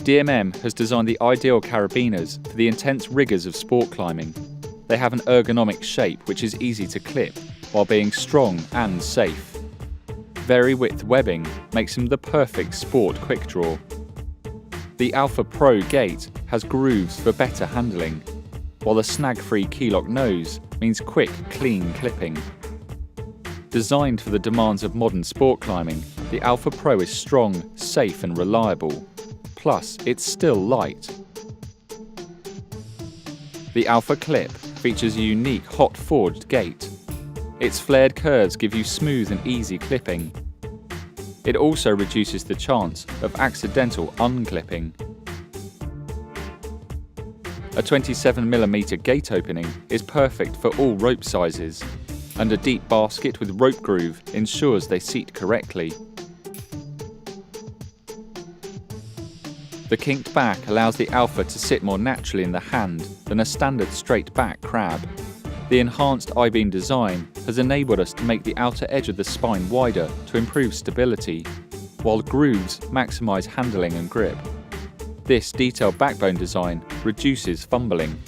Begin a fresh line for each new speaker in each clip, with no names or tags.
DMM has designed the ideal carabiners for the intense rigours of sport climbing. They have an ergonomic shape which is easy to clip, while being strong and safe. Vari-width webbing makes them the perfect sport quick draw. The Alpha Pro gate has grooves for better handling, while the snag-free keylock nose means quick, clean clipping. Designed for the demands of modern sport climbing, the Alpha Pro is strong, safe and reliable. Plus, it's still light. The Alpha Clip features a unique hot forged gate. Its flared curves give you smooth and easy clipping. It also reduces the chance of accidental unclipping. A 27mm gate opening is perfect for all rope sizes, and a deep basket with rope groove ensures they seat correctly. The kinked back allows the Alpha to sit more naturally in the hand than a standard straight back crab. The enhanced I-beam design has enabled us to make the outer edge of the spine wider to improve stability, while grooves maximise handling and grip. This detailed backbone design reduces fumbling.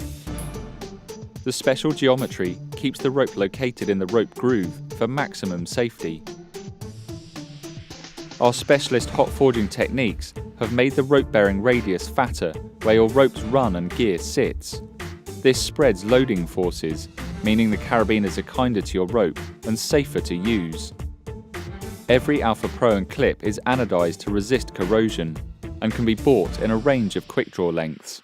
The special geometry keeps the rope located in the rope groove for maximum safety. Our specialist hot forging techniques have made the rope bearing radius fatter where your rope's run and gear sits. This spreads loading forces, meaning the carabiners are kinder to your rope and safer to use. Every Alpha Pro and clip is anodized to resist corrosion and can be bought in a range of quick draw lengths.